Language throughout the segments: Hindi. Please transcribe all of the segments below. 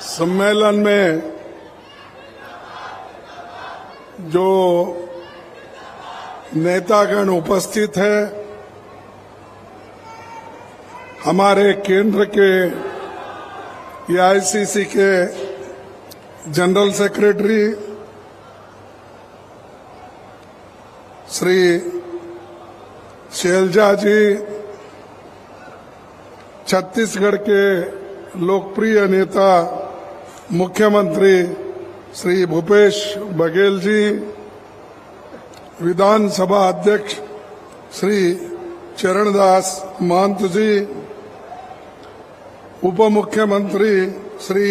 सम्मेलन में जो नेतागण उपस्थित है, हमारे केंद्र के एआईसीसी के जनरल सेक्रेटरी श्री शैलजा जी, छत्तीसगढ़ के लोकप्रिय नेता मुख्यमंत्री श्री भूपेश बघेल जी, विधानसभा अध्यक्ष श्री चरणदास महंत जी, उप मुख्यमंत्री श्री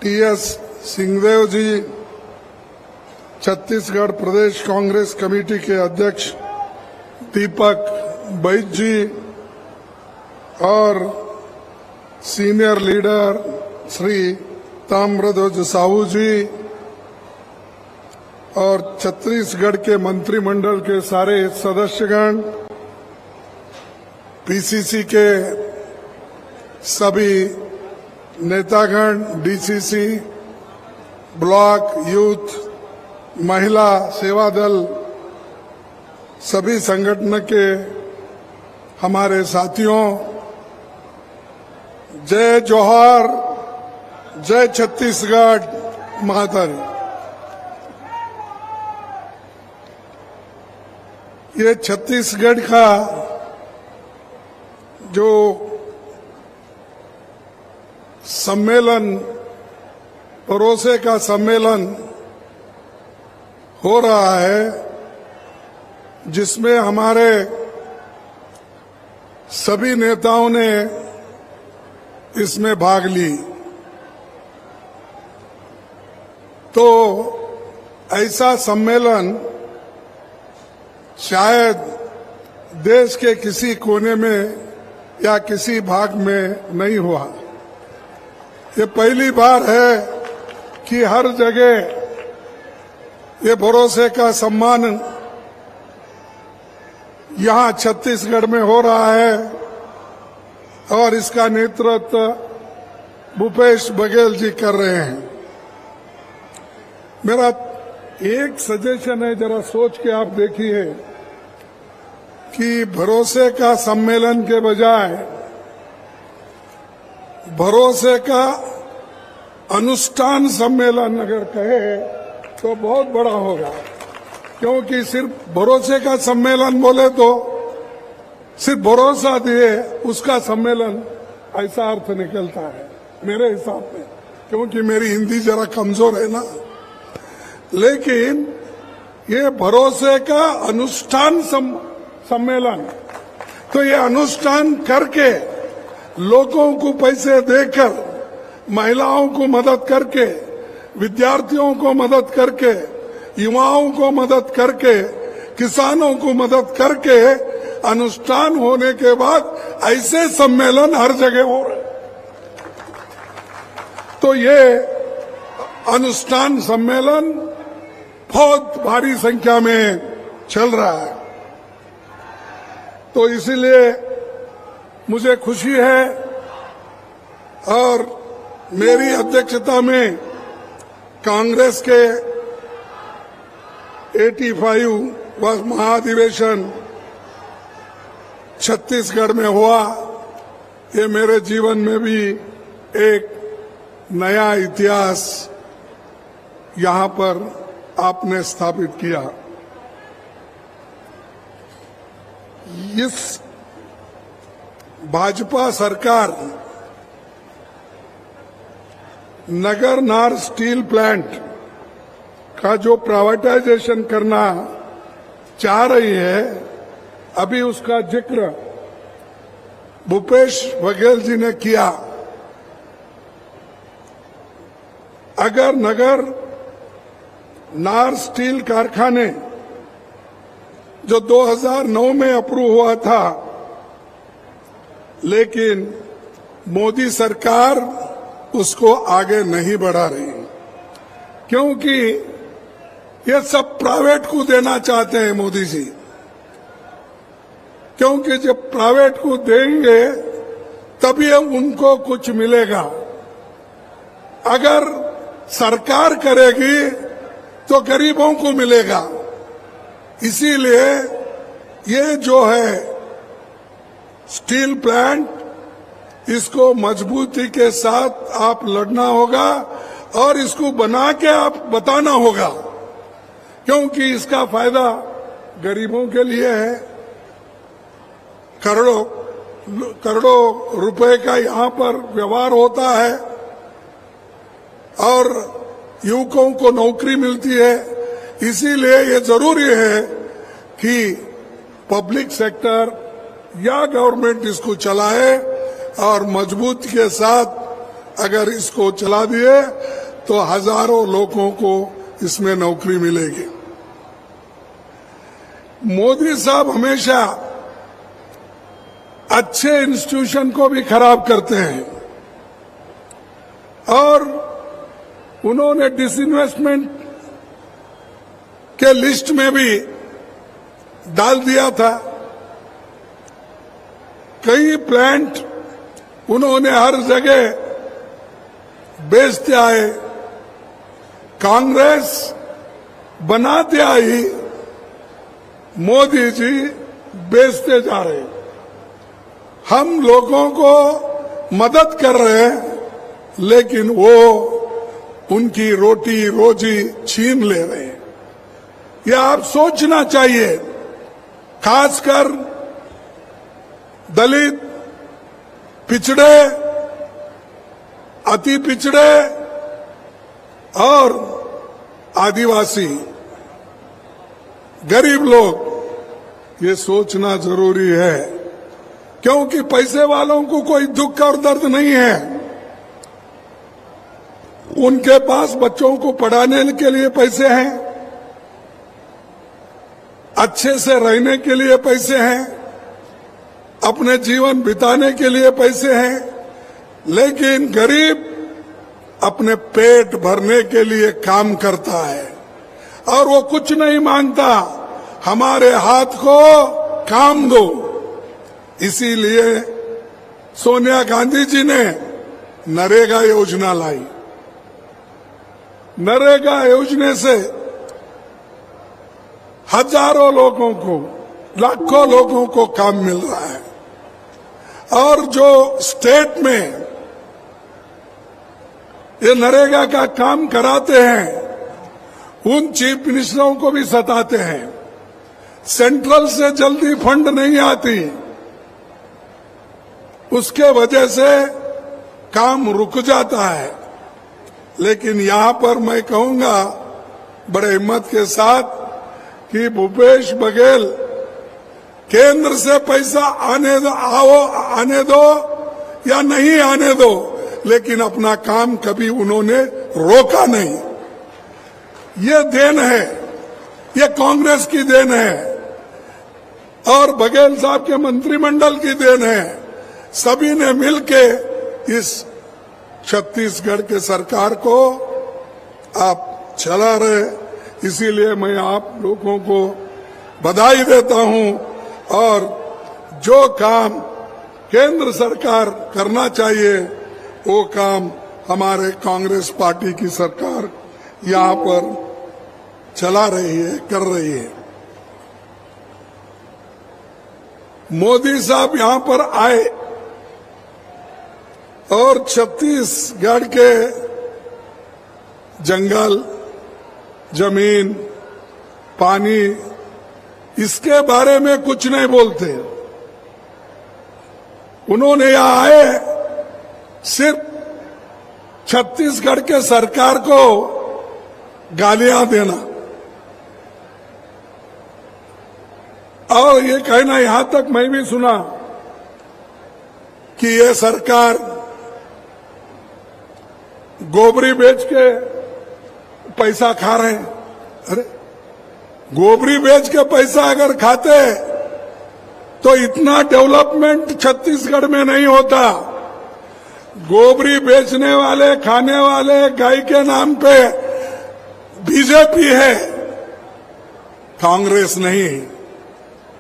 टीएस सिंहदेव जी, छत्तीसगढ़ प्रदेश कांग्रेस कमेटी के अध्यक्ष दीपक बैज जी और सीनियर लीडर श्री ताम्रध्वज साहू जी और छत्तीसगढ़ के मंत्रिमंडल के सारे सदस्यगण, पीसीसी के सभी नेतागण, डीसीसी, ब्लॉक, यूथ, महिला सेवा दल, सभी संगठन के हमारे साथियों, जय जोहार, जय छत्तीसगढ़ माता दी। ये छत्तीसगढ़ का जो सम्मेलन, भरोसे का सम्मेलन हो रहा है, जिसमें हमारे सभी नेताओं ने इसमें भाग ली, तो ऐसा सम्मेलन शायद देश के किसी कोने में या किसी भाग में नहीं हुआ। ये पहली बार है कि हर जगह ये भरोसे का सम्मान यहाँ छत्तीसगढ़ में हो रहा है और इसका नेतृत्व भूपेश बघेल जी कर रहे हैं। मेरा एक सजेशन है, जरा सोच के आप देखिए कि भरोसे का सम्मेलन के बजाय भरोसे का अनुष्ठान सम्मेलन अगर कहे तो बहुत बड़ा होगा, क्योंकि सिर्फ भरोसे का सम्मेलन बोले तो सिर्फ भरोसा दिए उसका सम्मेलन, ऐसा अर्थ निकलता है मेरे हिसाब में, क्योंकि मेरी हिंदी जरा कमजोर है ना। लेकिन ये भरोसे का अनुष्ठान सम्मेलन, तो ये अनुष्ठान करके लोगों को पैसे देकर, महिलाओं को मदद करके, विद्यार्थियों को मदद करके, युवाओं को मदद करके, किसानों को मदद करके अनुष्ठान होने के बाद ऐसे सम्मेलन हर जगह हो रहे। तो ये अनुष्ठान सम्मेलन बहुत भारी संख्या में चल रहा है, तो इसीलिए मुझे खुशी है और मेरी अध्यक्षता में कांग्रेस के 85वां महाधिवेशन छत्तीसगढ़ में हुआ। ये मेरे जीवन में भी एक नया इतिहास यहाँ पर आपने स्थापित किया। इस भाजपा सरकार नगर नार स्टील प्लांट का जो प्राइवेटाइजेशन करना चाह रही है, अभी उसका जिक्र भूपेश बघेल जी ने किया। अगर नगर नार स्टील कारखाने जो 2009 में अप्रूव हुआ था, लेकिन मोदी सरकार उसको आगे नहीं बढ़ा रही, क्योंकि ये सब प्राइवेट को देना चाहते हैं मोदी जी। क्योंकि जब प्राइवेट को देंगे तभी उनको कुछ मिलेगा। अगर सरकार करेगी तो गरीबों को मिलेगा। इसीलिए ये जो है स्टील प्लांट, इसको मजबूती के साथ आप लड़ना होगा और इसको बना के आप बताना होगा, क्योंकि इसका फायदा गरीबों के लिए है। करोड़ों रुपए का यहाँ पर व्यवहार होता है और युवकों को नौकरी मिलती है। इसीलिए ये जरूरी है कि पब्लिक सेक्टर या गवर्नमेंट इसको चलाए और मजबूती के साथ अगर इसको चला दिए तो हजारों लोगों को इसमें नौकरी मिलेगी। मोदी साहब हमेशा अच्छे इंस्टीट्यूशन को भी खराब करते हैं और उन्होंने डिसइन्वेस्टमेंट के लिस्ट में भी डाल दिया था। कई प्लांट उन्होंने हर जगह बेचते आए, कांग्रेस बनाते आई, मोदी जी बेचते जा रहे। हम लोगों को मदद कर रहे हैं, लेकिन वो उनकी रोटी रोजी छीन ले रहे हैं। यह आप सोचना चाहिए, खासकर दलित, पिछड़े, अति पिछड़े और आदिवासी गरीब लोग, ये सोचना जरूरी है, क्योंकि पैसे वालों को कोई दुख और दर्द नहीं है। उनके पास बच्चों को पढ़ाने के लिए पैसे हैं, अच्छे से रहने के लिए पैसे हैं, अपने जीवन बिताने के लिए पैसे हैं, लेकिन गरीब अपने पेट भरने के लिए काम करता है और वो कुछ नहीं मांगता, हमारे हाथ को काम दो। इसीलिए सोनिया गांधी जी ने नरेगा योजना लाई। नरेगा योजना से हजारों लोगों को, लाखों लोगों को काम मिल रहा है और जो स्टेट में ये नरेगा का काम कराते हैं उन चीफ मिनिस्टरों को भी सताते हैं। सेंट्रल से जल्दी फंड नहीं आती, उसके वजह से काम रुक जाता है। लेकिन यहां पर मैं कहूंगा बड़े हिम्मत के साथ कि भूपेश बघेल, केंद्र से पैसा आने दो या नहीं आने दो, लेकिन अपना काम कभी उन्होंने रोका नहीं। ये देन है, ये कांग्रेस की देन है और बघेल साहब के मंत्रिमंडल की देन है। सभी ने मिलके इस छत्तीसगढ़ के सरकार को आप चला रहे। इसीलिए मैं आप लोगों को बधाई देता हूं और जो काम केंद्र सरकार करना चाहिए वो काम हमारे कांग्रेस पार्टी की सरकार यहां पर चला रही है, कर रही है। मोदी साहब यहां पर आए और छत्तीसगढ़ के जंगल, जमीन, पानी, इसके बारे में कुछ नहीं बोलते। उन्होंने यहां आए सिर्फ छत्तीसगढ़ के सरकार को गालियां देना और ये कहना, यहां तक मैं भी सुना कि ये सरकार गोबरी बेच के पैसा खा रहे हैं। अरे गोबरी बेच के पैसा अगर खाते तो इतना डेवलपमेंट छत्तीसगढ़ में नहीं होता। गोबरी बेचने वाले, खाने वाले गाय के नाम पे बीजेपी है, कांग्रेस नहीं।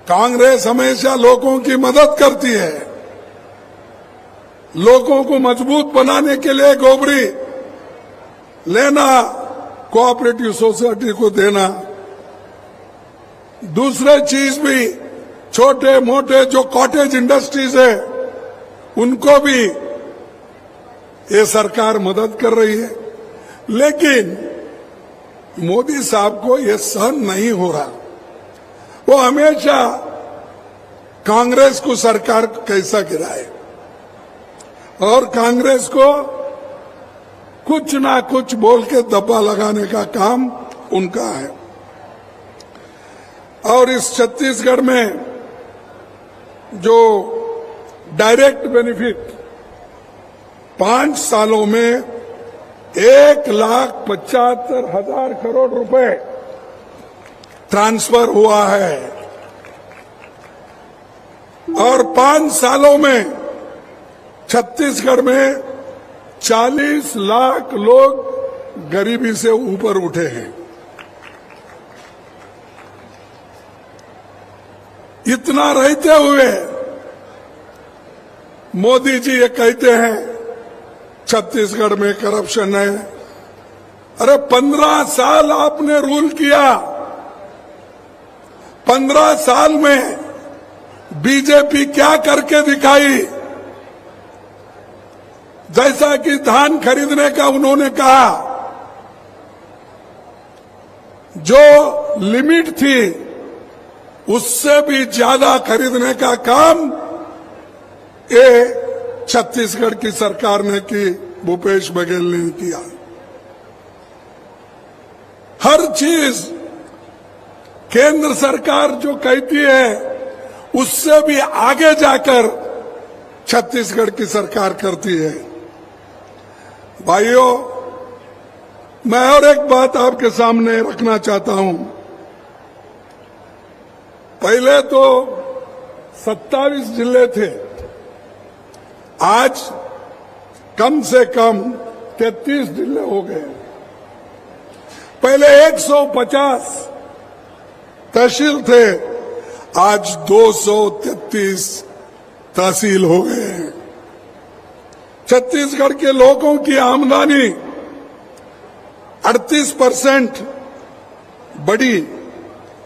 कांग्रेस हमेशा लोगों की मदद करती है। लोगों को मजबूत बनाने के लिए गोबरी लेना, कोऑपरेटिव सोसाइटी को देना। दूसरे चीज भी, छोटे मोटे जो कॉटेज इंडस्ट्रीज है उनको भी ये सरकार मदद कर रही है। लेकिन मोदी साहब को ये सहन नहीं हो रहा। वो हमेशा कांग्रेस को सरकार कैसा गिराए और कांग्रेस को कुछ ना कुछ बोल के दब्बा लगाने का काम उनका है। और इस छत्तीसगढ़ में जो डायरेक्ट बेनिफिट 5 सालों में 1,75,000 करोड़ रुपए ट्रांसफर हुआ है और 5 सालों में छत्तीसगढ़ में 40 लाख लोग गरीबी से ऊपर उठे हैं। इतना रहते हुए मोदी जी ये कहते हैं छत्तीसगढ़ में करप्शन है। अरे 15 साल आपने रूल किया, 15 साल में बीजेपी क्या करके दिखाई? जैसा कि धान खरीदने का उन्होंने कहा, जो लिमिट थी उससे भी ज्यादा खरीदने का काम ये छत्तीसगढ़ की सरकार ने की, भूपेश बघेल ने किया। हर चीज केंद्र सरकार जो कहती है उससे भी आगे जाकर छत्तीसगढ़ की सरकार करती है। भाइयों, मैं और एक बात आपके सामने रखना चाहता हूं। पहले तो 27 जिले थे, आज कम से कम 33 जिले हो गए। पहले 150 तहसील थे, आज 233 तहसील हो गए हैं। छत्तीसगढ़ के लोगों की आमदनी 38% बढ़ी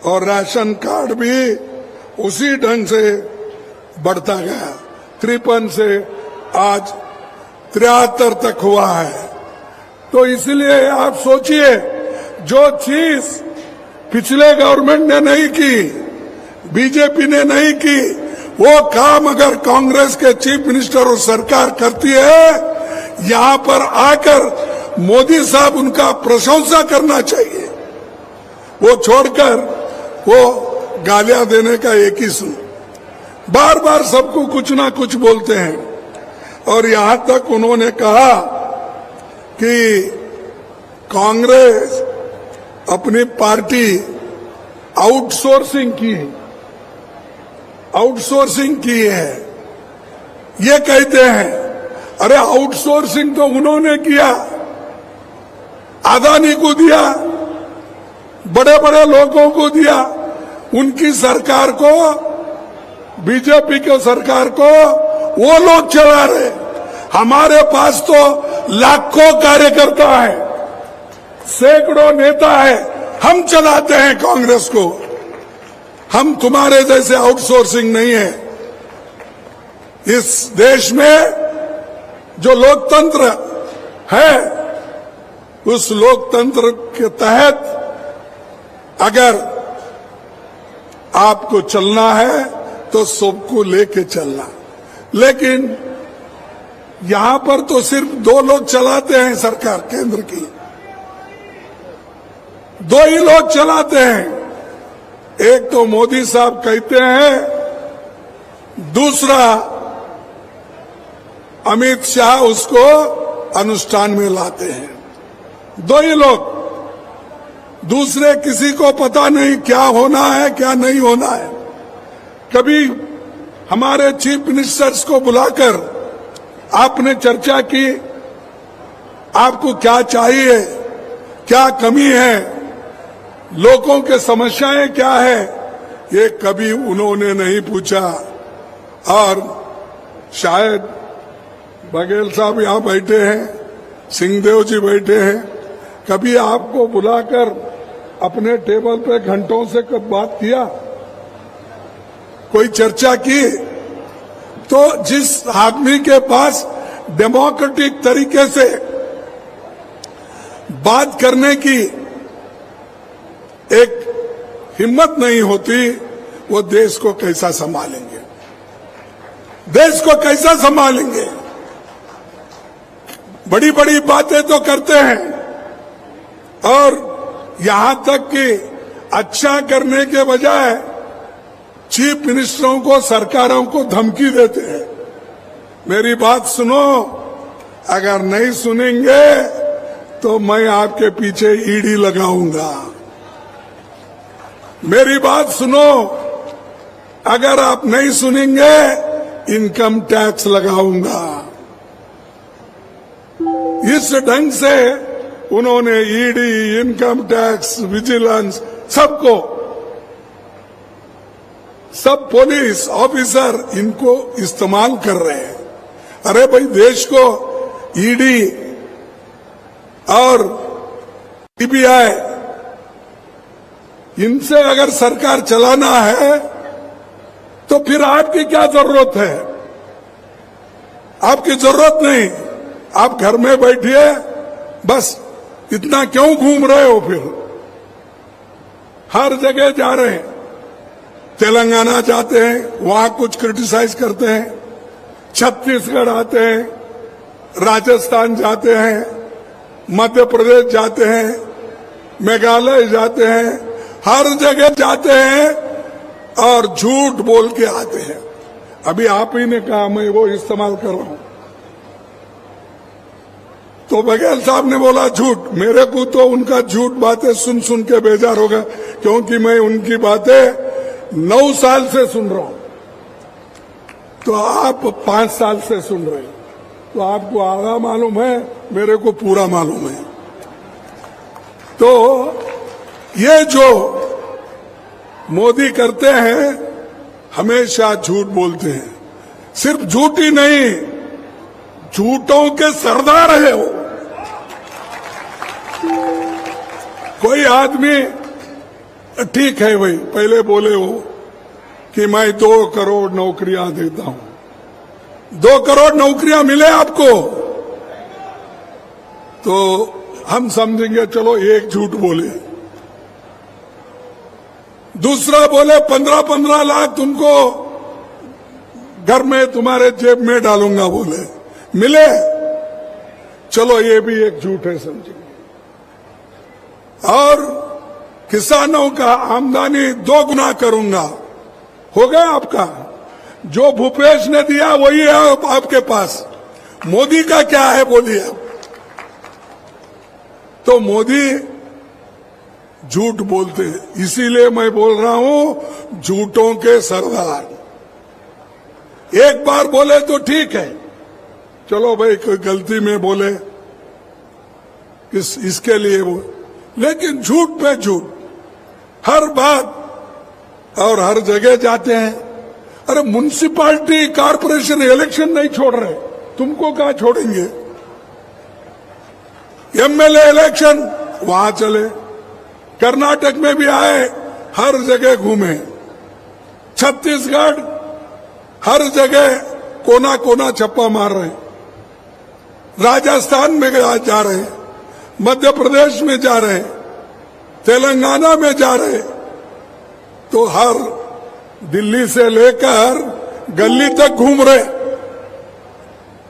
और राशन कार्ड भी उसी ढंग से बढ़ता गया। 53 से आज 73 तक हुआ है। तो इसलिए आप सोचिए, जो चीज पिछले गवर्नमेंट ने नहीं की, बीजेपी ने नहीं की, वो काम अगर कांग्रेस के चीफ मिनिस्टर और सरकार करती है, यहां पर आकर मोदी साहब उनका प्रशंसा करना चाहिए। वो छोड़कर वो गालियां देने का एक ही सुन, बार बार सबको कुछ ना कुछ बोलते हैं। और यहां तक उन्होंने कहा कि कांग्रेस अपनी पार्टी आउटसोर्सिंग की है। ये कहते हैं, अरे आउटसोर्सिंग तो उन्होंने किया, अदानी को दिया, बड़े बड़े लोगों को दिया, उनकी सरकार को, बीजेपी के सरकार को वो लोग चला रहे। हमारे पास तो लाखों कार्यकर्ता है, सैकड़ों नेता है, हम चलाते हैं कांग्रेस को। हम तुम्हारे जैसे आउटसोर्सिंग नहीं है। इस देश में जो लोकतंत्र है, उस लोकतंत्र के तहत अगर आपको चलना है तो सबको लेके चलना। लेकिन यहां पर तो सिर्फ 2 लोग चलाते हैं सरकार, केंद्र की 2 ही लोग चलाते हैं। एक तो मोदी साहब कहते हैं, दूसरा अमित शाह उसको अनुष्ठान में लाते हैं। 2 ही लोग, दूसरे किसी को पता नहीं क्या होना है क्या नहीं होना है। कभी हमारे चीफ मिनिस्टर्स को बुलाकर आपने चर्चा की, आपको क्या चाहिए, क्या कमी है, लोगों के समस्याएं क्या है, ये कभी उन्होंने नहीं पूछा। और शायद बघेल साहब यहां बैठे हैं, सिंहदेव जी बैठे हैं, कभी आपको बुलाकर अपने टेबल पे घंटों से कब बात किया, कोई चर्चा की? तो जिस आदमी के पास डेमोक्रेटिक तरीके से बात करने की एक हिम्मत नहीं होती, वो देश को कैसा संभालेंगे? देश को कैसा संभालेंगे? बड़ी बड़ी बातें तो करते हैं और यहां तक कि अच्छा करने के बजाय चीफ मिनिस्टरों को, सरकारों को धमकी देते हैं। मेरी बात सुनो, अगर नहीं सुनेंगे तो मैं आपके पीछे ईडी लगाऊंगा। मेरी बात सुनो, अगर आप नहीं सुनेंगे इनकम टैक्स लगाऊंगा। इस ढंग से उन्होंने ईडी, इनकम टैक्स, विजिलेंस, सबको, सब पुलिस ऑफिसर इनको इस्तेमाल कर रहे हैं। अरे भाई, देश को ईडी और सीबीआई, इनसे अगर सरकार चलाना है तो फिर आपकी क्या जरूरत है? आपकी जरूरत नहीं। आप घर में बैठिए, बस इतना क्यों घूम रहे हो? फिर हर जगह जा रहे हैं। तेलंगाना जाते हैं, वहां कुछ क्रिटिसाइज करते हैं, छत्तीसगढ़ आते हैं, राजस्थान जाते हैं, मध्य प्रदेश जाते हैं, मेघालय जाते हैं, हर जगह जाते हैं और झूठ बोल के आते हैं। अभी आप ही ने कहा मैं वो इस्तेमाल कर रहा हूं, तो बघेल साहब ने बोला झूठ। मेरे को तो उनका झूठ बातें सुन सुन के बेजार हो गया, क्योंकि मैं उनकी बातें 9 साल से सुन रहा हूं, तो आप 5 साल से सुन रहे हैं। तो आपको आधा मालूम है, मेरे को पूरा मालूम है। तो ये जो मोदी करते हैं, हमेशा झूठ बोलते हैं। सिर्फ झूठ ही नहीं, झूठों के सरदार है वो। कोई आदमी, ठीक है भाई, पहले बोले वो कि मैं 2 करोड़ नौकरियां देता हूं। 2 करोड़ नौकरियां मिले आपको तो हम समझेंगे चलो एक झूठ बोले। दूसरा बोले 15-15 लाख तुमको घर में तुम्हारे जेब में डालूंगा, बोले मिले, चलो ये भी एक झूठ है समझेंगे। और किसानों का आमदनी 2 गुना करूंगा, हो गया आपका। जो भूपेश ने दिया वही है आपके पास। मोदी का क्या है बोलिए। तो मोदी झूठ बोलते हैं, इसीलिए मैं बोल रहा हूं झूठों के सरदार। एक बार बोले तो ठीक है, चलो भाई कोई गलती में बोले इसके लिए वो, लेकिन झूठ पे झूठ, हर बात और हर जगह जाते हैं। अरे म्युनिसिपैलिटी कारपोरेशन इलेक्शन नहीं छोड़ रहे, तुमको कहां छोड़ेंगे? एमएलए इलेक्शन वहां चले, कर्नाटक में भी आए, हर जगह घूमे, छत्तीसगढ़ हर जगह कोना कोना छप्पा मार रहे, राजस्थान में जा रहे, मध्य प्रदेश में जा रहे, तेलंगाना में जा रहे, तो हर दिल्ली से लेकर गली तक घूम रहे,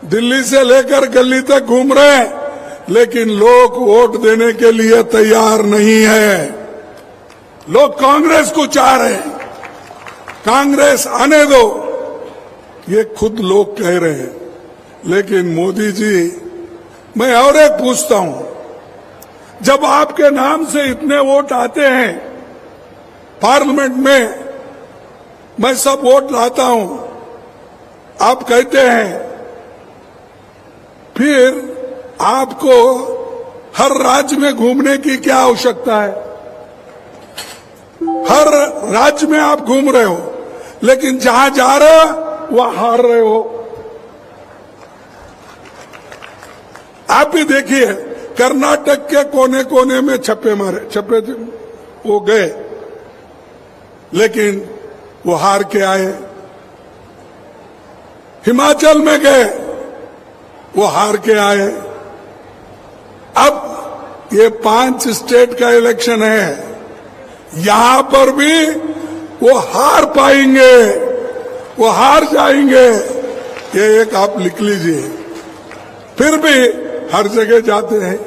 दिल्ली से लेकर गली तक घूम रहे, लेकिन लोग वोट देने के लिए तैयार नहीं है। लोग कांग्रेस को चाह रहे हैं, कांग्रेस आने दो, ये खुद लोग कह रहे हैं। लेकिन मोदी जी, मैं और एक पूछता हूं, जब आपके नाम से इतने वोट आते हैं पार्लियामेंट में, मैं सब वोट लाता हूं, आप कहते हैं, फिर आपको हर राज्य में घूमने की क्या आवश्यकता है? हर राज्य में आप घूम रहे हो, लेकिन जहां जा रहे हो वहां हार रहे हो। आप भी देखिए, कर्नाटक के कोने कोने में छप्पे वो गए, लेकिन वो हार के आए। हिमाचल में गए, वो हार के आए। अब ये 5 स्टेट का इलेक्शन है, यहां पर भी वो हार पाएंगे, वो हार जाएंगे, ये एक आप लिख लीजिए। फिर भी हर जगह जाते हैं।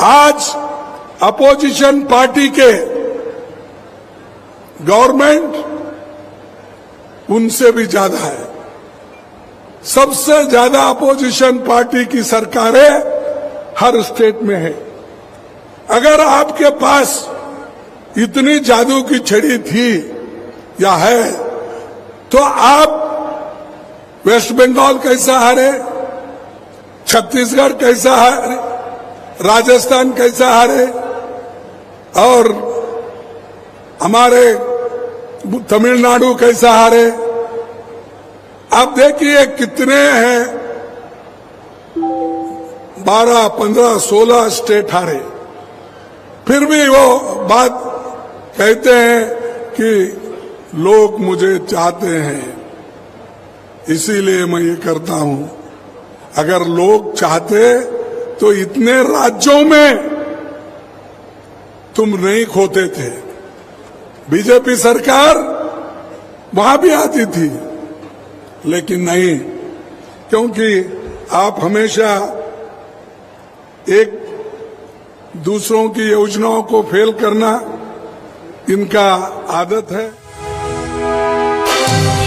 आज अपोजिशन पार्टी के गवर्नमेंट उनसे भी ज्यादा है। सबसे ज्यादा अपोजिशन पार्टी की सरकारें हर स्टेट में है। अगर आपके पास इतनी जादू की छड़ी थी या है, तो आप वेस्ट बंगाल कैसा हारे, छत्तीसगढ़ कैसा हारे, राजस्थान कैसा हारे, और हमारे तमिलनाडु कैसा हारे। आप देखिए कितने हैं, 12, 15, 16 स्टेट हारे। फिर भी वो बात कहते हैं कि लोग मुझे चाहते हैं, इसीलिए मैं ये करता हूं। अगर लोग चाहते तो इतने राज्यों में तुम नहीं खोते थे। बीजेपी सरकार वहां भी आती थी, लेकिन नहीं, क्योंकि आप हमेशा एक दूसरों की योजनाओं को फेल करना इनका आदत है।